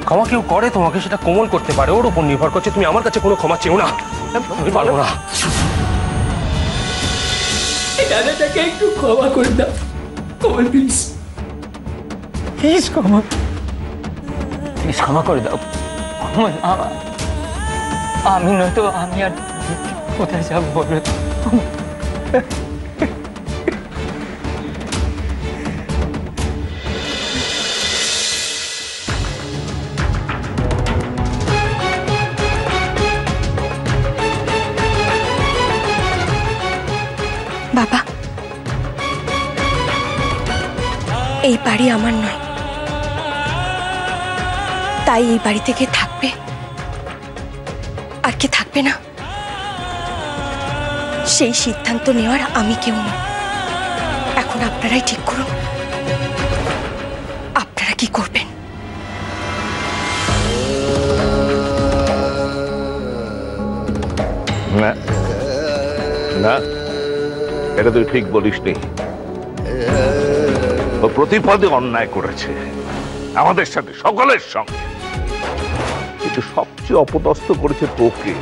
ক্ষমা কেউ করে তোমাকে সেটা কোমল করতে পারে, ওর উপর নির্ভর করছে। তুমি আমার কাছে কোনো ক্ষমা চেও না, আমি পারবো না। দাদাটাকে একটু ক্ষমা করে দাও কোমল, প্লিজ প্লিজ ক্ষমা, প্লিজ ক্ষমা করে দাও কোমল। আমি নয়তো আমি আর কোথায় যাবো বলো? বাবা, এই বাড়ি আমার নয়, তাই এই বাড়ি থেকে থাকবে আর কে থাকবে না সেই সিদ্ধান্ত নেওয়ার আমি কেউ নয়। এখন আপনারাই ঠিক করুন আপনারা কি করবেন। না না, এটা তুই ঠিক বলিসনি। ও প্রতিপদে অন্যায় করেছে আমাদের সাথে, সকলের সঙ্গে, কিন্তু সবচেয়ে অপদস্থ করেছে তোকে।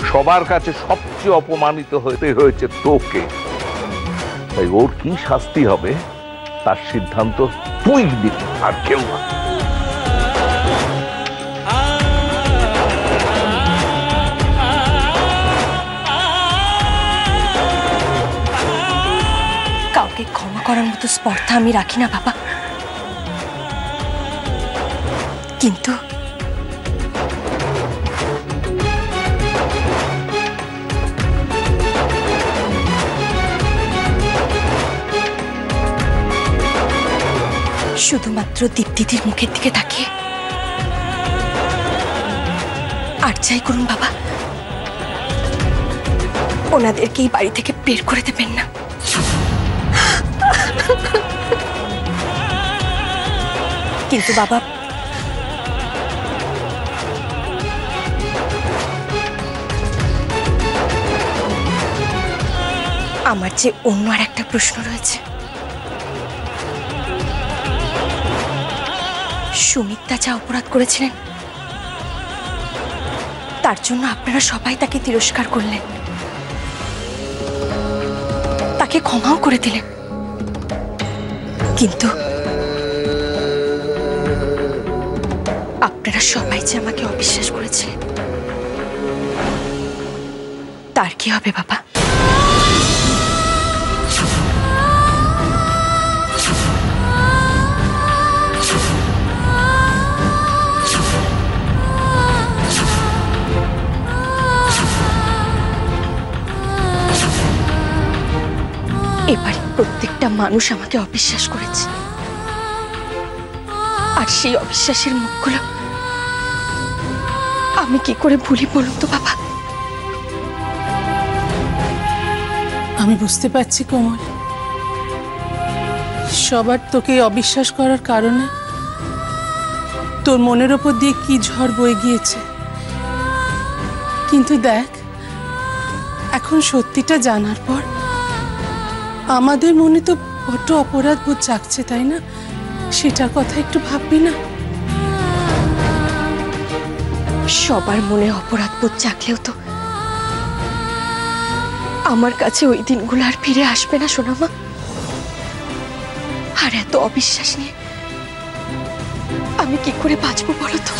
সবার কাছে সবচেয়ে অপমানিত হতে হয়েছে তোকে। তাই ওর কি শাস্তি হবে তার সিদ্ধান্ত তুই দিবি, আর কেউ না। কাউকে ক্ষমা করার মতো স্পর্ধা আমি রাখি না বাবা, কিন্তু শুধুমাত্র দীপ্তিদির মুখের দিকে তাকিয়ে আর যাই করুন বাবা, ওনাদেরকে এই বাড়ি থেকে বের করে দেবেন না। কিন্তু বাবা, আমার যে অন্য আর একটা প্রশ্ন রয়েছে। সুমিত্রা যা অপরাধ করেছিলেন তার জন্য আপনারা সবাই তাকে তিরস্কার করলেন, তাকে ক্ষমাও করে দিলেন, কিন্তু আপনারা সবাই যে আমাকে অবিশ্বাস করেছিলেন তার কি হবে বাবা? এবারে প্রত্যেকটা মানুষ আমাকে অবিশ্বাস করেছে, আর সেই অবিশ্বাসের মুখগুলো আমি কি করে ভুলি বলুন তো বাবা? আমি বুঝতে পারছি কোমল, সবার তোকে অবিশ্বাস করার কারণে তোর মনের ওপর দিয়ে কি ঝড় বয়ে গিয়েছে। কিন্তু দেখ, এখন সত্যিটা জানার পর আমাদের মনে তো বড্ড অপরাধ বোধ জাগছে, তাই না? সেটার কথা একটু ভাববি না? সবার মনে অপরাধ বোধ জাগলেও তো আমার কাছে ওই দিনগুলো আর ফিরে আসবে না সোনামা। আর এত অবিশ্বাস নিয়ে আমি কি করে বাঁচবো বলো তো?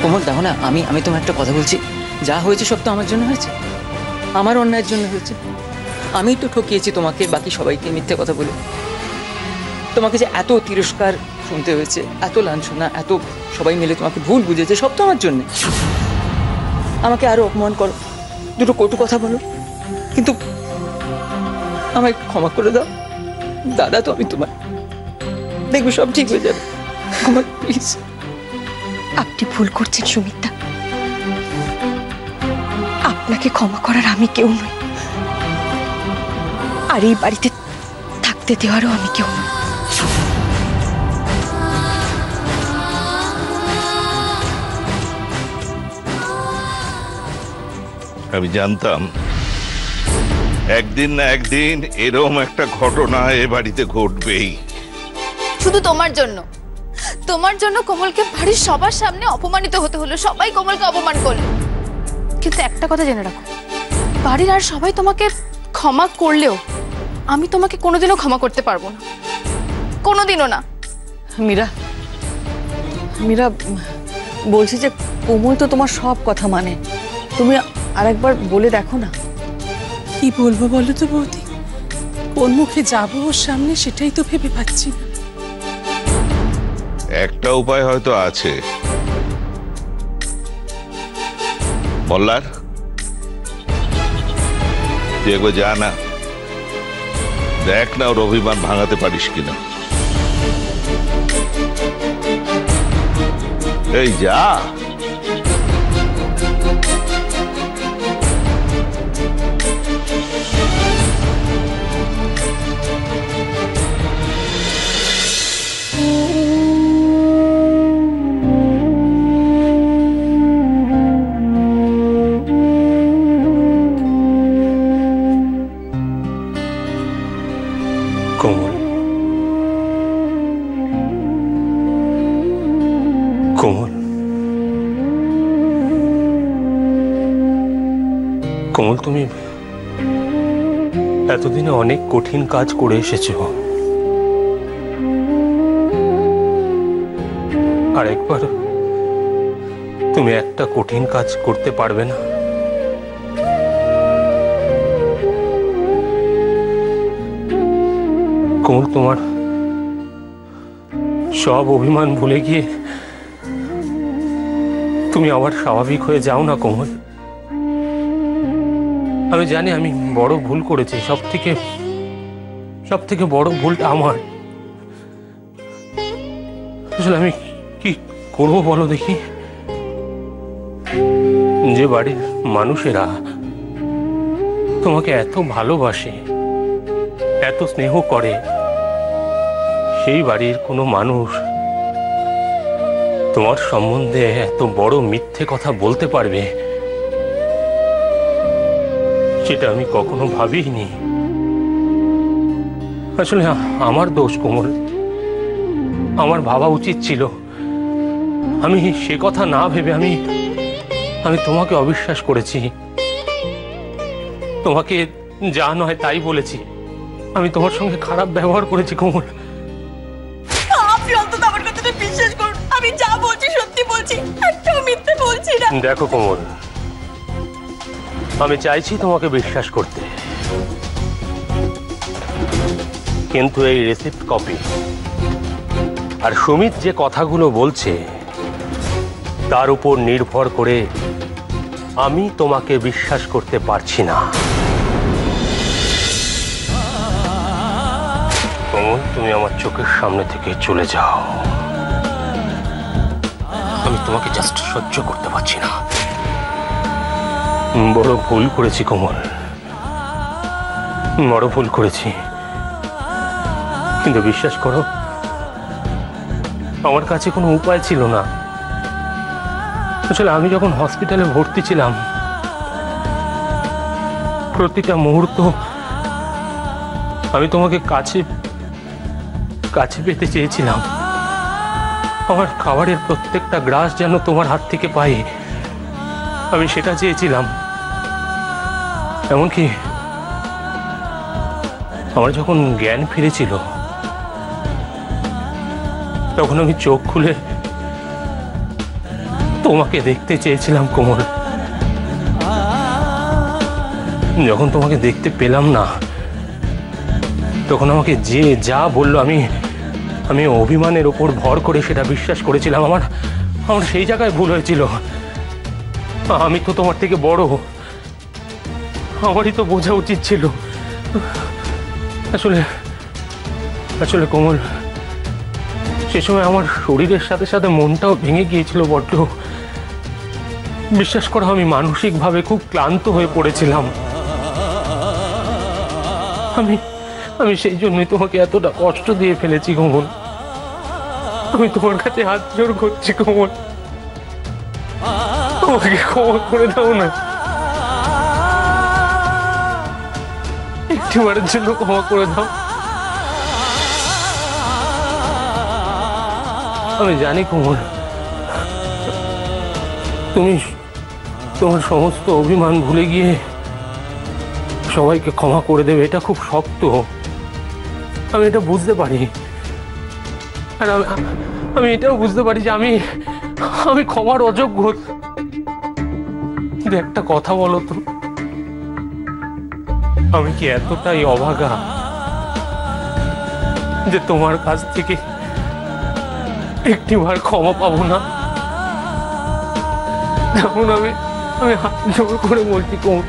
কোমল দেখো না, আমি তোমার একটা কথা বলছি, যা হয়েছে সব তো আমার জন্য হয়েছে, আমার অন্যায়ের জন্য হয়েছে। আমি তো ঠকিয়েছি তোমাকে, বাকি সবাইকে মিথ্যে কথা বলে। তোমাকে যে এত তিরস্কার শুনতে হয়েছে, এত লাঞ্ছনা, এত সবাই মিলে তোমাকে ভুল বুঝেছে, সব তো আমার জন্যে। আমাকে আরো অপমান করো, দুটো কটু কথা বলো, কিন্তু আমায় ক্ষমা করে দাও। দাদা তো আমি তোমার, দেখবে সব ঠিক হয়ে যাবে। আমার প্লিজ। আপনি ভুল করছেন সুমিত্রা, আপনাকে ক্ষমা করার আমি কেউ নই, আর এই বাড়িতে থাকতে দেওয়ারও আমি কেউ নই। আমি জানতাম একদিন না একদিন এরকম একটা ঘটনা এ বাড়িতে ঘটবেই। শুধু তোমার জন্য কোমলকে বাড়ির সবার সামনে অপমানিত হতে হলো। সবাই কোমলকে অপমান করলো। কিন্তু একটা কথা জেনে রাখো, বাড়ির আর সবাই তোমাকে ক্ষমা করলেও আমি তোমাকে কোনোদিনও ক্ষমা করতে পারবো না, কোনোদিনও না। মীরা, বলছি যে কোমল তো তোমার সব কথা মানে, তুমি আরেকবার বলে দেখো না। কি বলবো বলো তো বৌদি, কোন মুখে যাবো ওর সামনে সেটাই তো ভেবে পাচ্ছি না। একটা উপায় হয়তো আছে। মল্লার, তুই একবার যা না, দেখ না ওর অভিমান ভাঙাতে পারিস কিনা। এই যা। কোমল, কোমল, কোমল, তুমি এতদিনে অনেক কঠিন কাজ করে এসেছো। আর একবার তুমি একটা কঠিন কাজ করতে পারবে না? কোমল, তোমার সব অভিমান ভুলে গিয়ে তুমি আবার স্বাভাবিক হয়ে যাও না কোমল। আমি জানি আমি বড় ভুল করেছি, সব থেকে বড় ভুলটা আমার। আসলে আমি কি করবো বলো দেখি? যে বাড়ির মানুষেরা তোমাকে এত ভালোবাসে, এত স্নেহ করে, সেই বাড়ির কোনো মানুষ তোমার সম্বন্ধে এত বড় মিথ্যে কথা বলতে পারবে সেটা আমি কখনো ভাবিনি। আসলে আমার দোষ কোমল, আমার ভাবা উচিত ছিল। আমি সে কথা না ভেবে আমি তোমাকে অবিশ্বাস করেছি, তোমাকে যা নয় তাই বলেছি। আমি তোমার সঙ্গে খারাপ ব্যবহার করেছি কোমল। আপনি অন্তত আমার কথাটা বিশ্বাস করুন, আমি যা বলছি সত্যি বলছি, একটাও মিথ্যে বলছি না। দেখো কোমল, আমি চাইছি তোমাকে বিশ্বাস করতে, কিন্তু এই রিসিপ্ট কপি আর সুমিত যে কথাগুলো বলছে তার উপর নির্ভর করে আমি তোমাকে বিশ্বাস করতে পারছি না। কোমল, তুমি আমার চোখের সামনে থেকে চলে যাও। আমি তোমাকে জাস্ট সহ্য করতে পারছি না। বড় ভুল করেছি কোমল, বড় ভুল করেছি, কিন্তু বিশ্বাস করো আমার কাছে কোনো উপায় ছিল না। আসলে আমি যখন হসপিটালে ভর্তি ছিলাম প্রতিটা মুহূর্ত আমি তোমাকে কাছে কাছে পেতে চেয়েছিলাম। আমার খাবারের প্রত্যেকটা গ্রাস যেন তোমার হাত থেকে পাই, আমি সেটা চেয়েছিলাম। এমনকি আমার যখন জ্ঞান ফিরেছিল তখন আমি চোখ খুলে তোমাকে দেখতে চেয়েছিলাম কোমল। যখন তোমাকে দেখতে পেলাম না তখন আমাকে যে যা বললো আমি অভিমানের ওপর ভর করে সেটা বিশ্বাস করেছিলাম। আমার সেই জায়গায় ভুল হয়েছিল। আমি তো তোমার থেকে বড়, আমারই তো বোঝা উচিত ছিল। আসলে কোমল, সে সময় আমার শরীরের সাথে সাথে মনটাও ভেঙে গিয়েছিল বড্ড। বিশ্বাস করো, আমি মানসিকভাবে খুব ক্লান্ত হয়ে পড়েছিলাম। আমি সেই জন্যই তোমাকে এতটা কষ্ট দিয়ে ফেলেছি কোমল। আমি তোমার কাছে হাত জোড় করছি কোমল, আমাকে ক্ষমা করে দাও না। একটিবারের জন্য ক্ষমা করে দাও। আমি জানি কোমল, তুমি তোমার সমস্ত অভিমান ভুলে গিয়ে সবাইকে ক্ষমা করে দেবে, এটা খুব শক্ত। আমি এটা বুঝতে পারি। আর আমি এটাও বুঝতে পারি যে আমি ক্ষমার অযোগ্য। কিন্তু একটা কথা বলো তো, আমি কি এতটাই অভাগা যে তোমার কাছ থেকে একটিবার ক্ষমা পাবো না? যেমন আমি হাত জোর করে বলছি কোমল,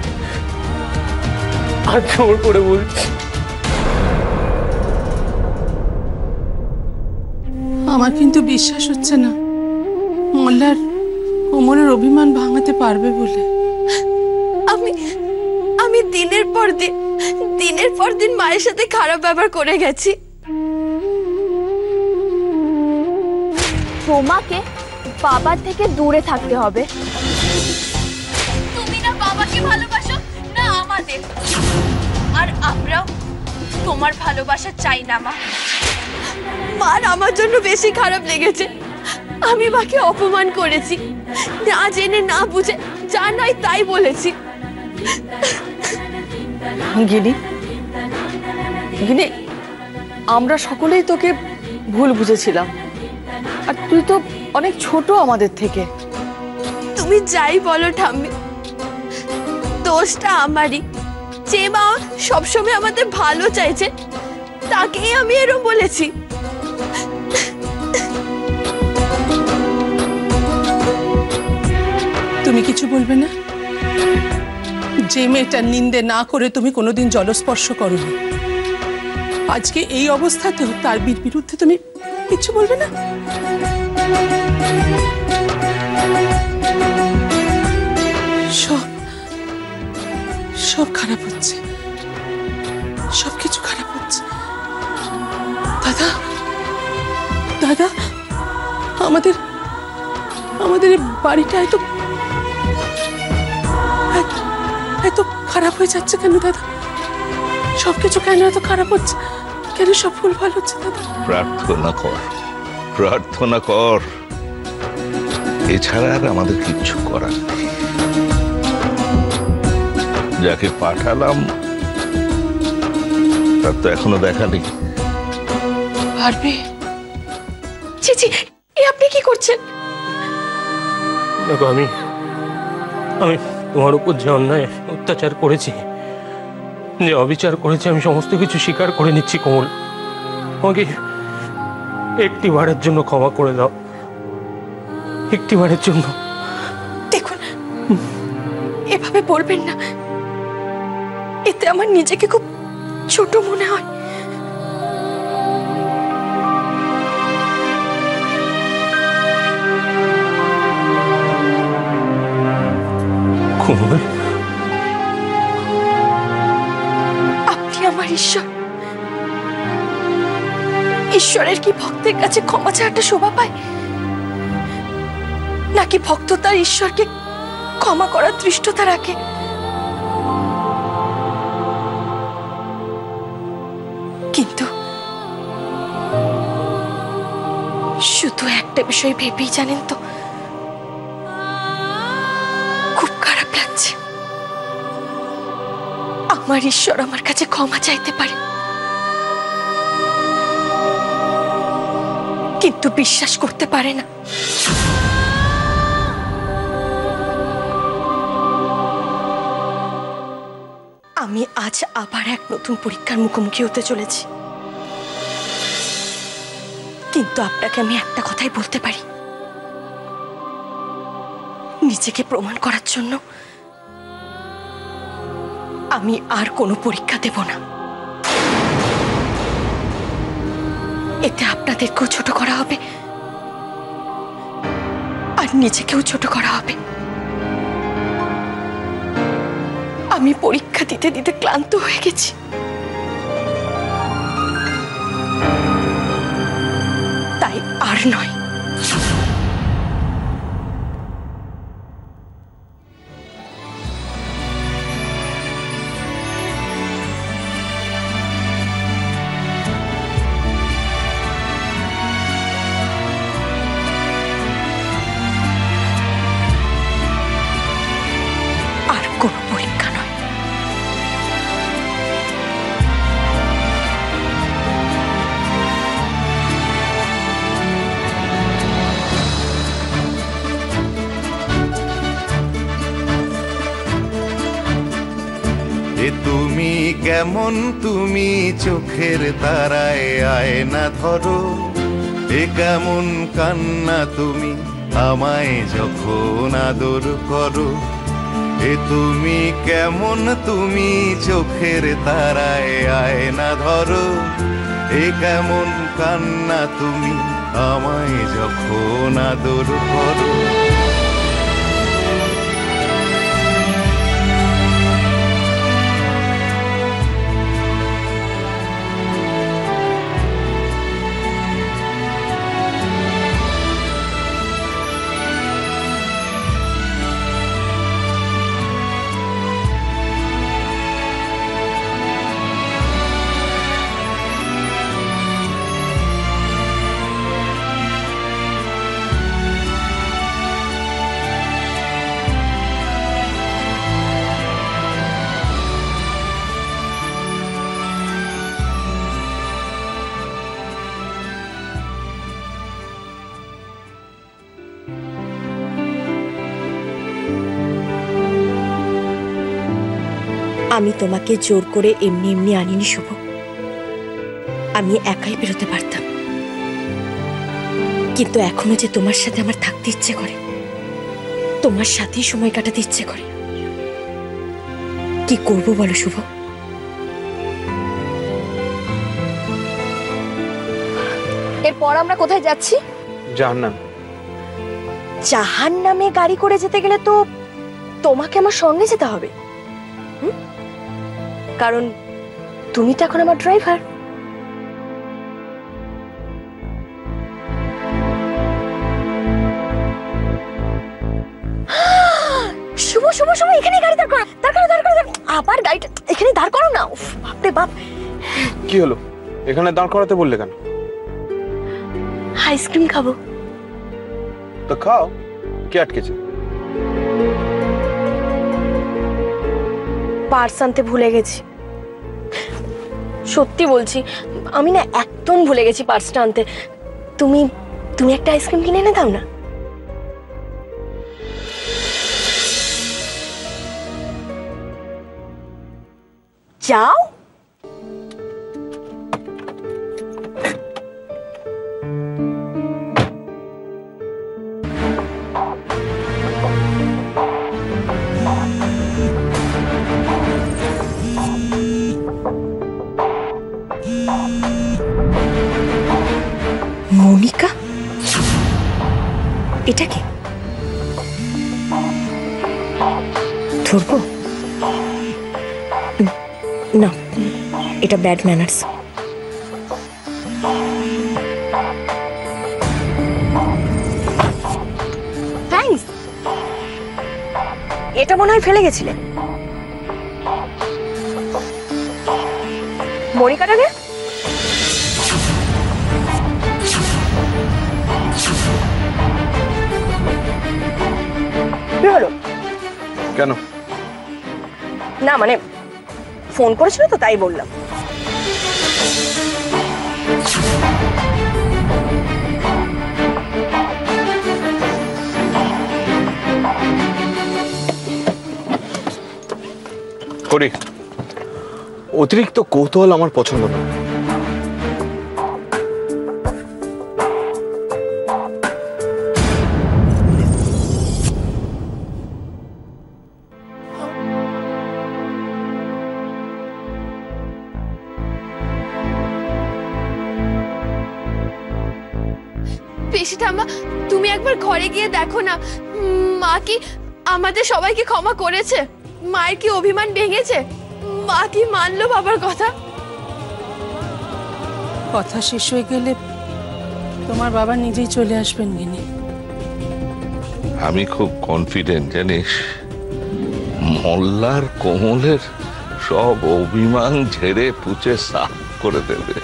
হাত জোর করে বলছি। আমার কিন্তু বিশ্বাস হচ্ছে না মোল্লার কোমরের অভিমান ভাঙাতে পারবে বলে। আমি দিনের পর দিন মায়ের সাথে খারাপ ব্যবহার করে গেছি। তোমাকে বাবার থেকে দূরে থাকতে হবে। তুমি না বাবাকে ভালোবাসো না আমাদের, আর আমরাও তোমার ভালোবাসা চাই না মা। মার আমার জন্য বেশি খারাপ লেগেছে। আমি মাকে অপমান করেছি, না জেনে না বুঝে যা নয় তাই বলেছি। গিনি, আমরা সকলেই তোকে ভুল বুঝেছিলাম, আর তুই তো অনেক ছোট আমাদের থেকে। তুমি যাই বলো ঠাম্মি, দোষটা আমারই। যে মা সবসময় আমাদের ভালো চাইছে তাকেই আমি এরকম বলেছি। তুমি কিছু বলবে না? যে মেয়েটার নিন্দে না করে তুমি কোনোদিন জলস্পর্শ করোনি, আজকে এই অবস্থাতেও তার বিরুদ্ধে তুমি কিছু বলবে না? সব খারাপ হচ্ছে, সবকিছু খারাপ হচ্ছে। দাদা, আমাদের এই বাড়িটা এত খারাপ হয়ে যাচ্ছে কেন দাদা? সবকিছু কেন এত খারাপ হচ্ছে? কেন সব ভুলভাল হচ্ছে দাদা? প্রার্থনা কর, এছাড়া আর আমাদের কিচ্ছু করার নেই। যাকে পাঠালাম তার তো এখনো দেখা নেই। পারবে? চিচি, আপনি কি করছেন? দেখো, আমি তোমার উপর যে অন্যায় অত্যাচার করেছি, যে অবিচার করেছি, আমি সমস্ত কিছু স্বীকার করে নিচ্ছি কোমল। আমাকে একটিবারের জন্য ক্ষমা করে দাও, একটিবারের জন্য। দেখুন, এভাবে বলবেন না, এতে আমার নিজেকে খুব ছোট মনে হয়। কোমল, আপনি আমার ঈশ্বর। ঈশ্বরের কি ভক্তের কাছে ক্ষমা চাওয়াটা শোভা পায়, নাকি ভক্ত তার ঈশ্বরকে ক্ষমা করার দৃষ্টতা রাখে? কিন্তু শুধু একটা বিষয় ভেবেই জানেন তো, খুব খারাপ লাগছে। আমার ঈশ্বর আমার কাছে ক্ষমা চাইতে পারে, কিন্তু বিশ্বাস করতে পারে না। আমি আজ আবার এক নতুন পরীক্ষার মুখোমুখি হতে চলেছি, কিন্তু আপনাকে আমি একটা কথাই বলতে পারি, নিজেকে প্রমাণ করার জন্য আমি আর কোনো পরীক্ষা দেব না। এতে আপনাদেরকেও ছোট করা হবে, আর নিজেকেও ছোট করা হবে। আমি পরীক্ষা দিতে দিতে ক্লান্ত হয়ে গেছি। তাই আর নয়। এ তুমি কেমন তুমি চোখের তারায় আয়না ধরো, এ কেমন কান্না তুমি আমায় যখন আদর করো। এ তুমি কেমন তুমি চোখের তারায় আয়না ধরো, এ কেমন কান্না তুমি আমায় যখন আদর করো। আমি তোমাকে জোর করে এমনি এমনি আনিনি শুভ, আমি একাই বেরোতে পারতাম, কিন্তু এখনো যে তোমার সাথে আমার থাকতে ইচ্ছে করে, তোমার সাথেই সময় কাটাতে ইচ্ছে করে। কি করবো বলো শুভ? এরপর আমরা কোথায় যাচ্ছি? জাহান্নাম। জাহান্নামে গাড়ি করে যেতে গেলে তো তোমাকে আমার সঙ্গে যেতে হবে, কারণ তুমি তো এখন আমার ড্রাইভার। শুভ শুভ শুভ, এখানে গাড়ি দাঁড় করো, দাঁড় করো, দাঁড় করো, আবার গাড়িটা এখানে দাঁড় করো না। উফ, বাপরে বাপ। কি হলো, এখানে দাঁড় করাতে বললে কেন? আইসক্রিম খাবো। তো খাও, কে আটকেছে? পার্স আনতে ভুলে গেছি, সত্যি বলছি, আমি না একদম ভুলে গেছি পার্সটা আনতে। তুমি তুমি একটা আইসক্রিম কিনে এনে দাও না। যাও। মনিকা, এটা কি? ধরবো না, এটা ব্যাড ম্যানার্স। থ্যাঙ্কস। এটা মনে হয় ফেলে গেছিলে। মনিকাটাকে কি হলো? কেন? না মানে ফোন করেছিল তো তাই বললাম। করি, অতিরিক্ত কৌতূহল আমার পছন্দ না। পিসি ঠাম্মা, তুমি একবার ঘরে গিয়ে দেখো না, মা কি আমাদের সবাইকে ক্ষমা করেছে? মায়ের কি অভিমান ভেঙেছে? মা কি মানলো বাবার কথা? কথা শেষ হয়ে গেলে তোমার বাবা নিজেই চলে আসবেন গিনি। আমি খুব কনফিডেন্ট জানিস, মোল্লার কোমলের সব অভিমান ঝেড়ে পুছে সাফ করে দেবে।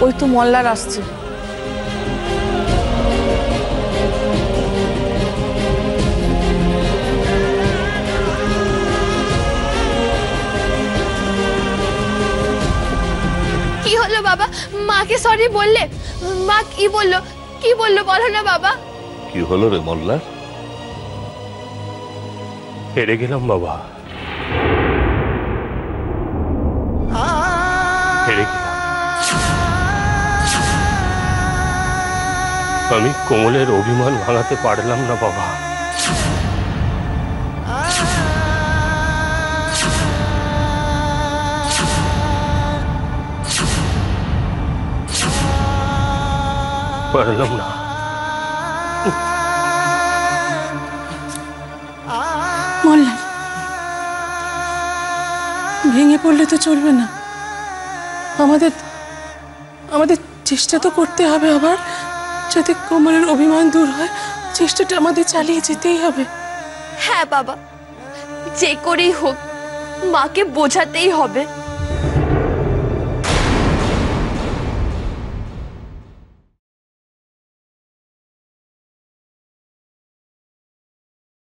ওই তো মল্লার আসছে। বাবা, মাকে সরি বললে? মা কি বললো বলো না বাবা। কি হলো রে মোল্লা? হেরে গেলাম বাবা, হেরে গেলাম। আমি কোমলের অভিমান ভাঙাতে পারলাম না বাবা। পারলাম না। মোল্লা, ভেঙে পড়লে তো চলবে না। আমাদের আমাদের চেষ্টা তো করতে হবে আবার, যাতে কোমলের অভিমান দূর হয়। চেষ্টাটা আমাদের চালিয়ে যেতেই হবে। হ্যাঁ বাবা, যে করেই হোক মাকে বোঝাতেই হবে।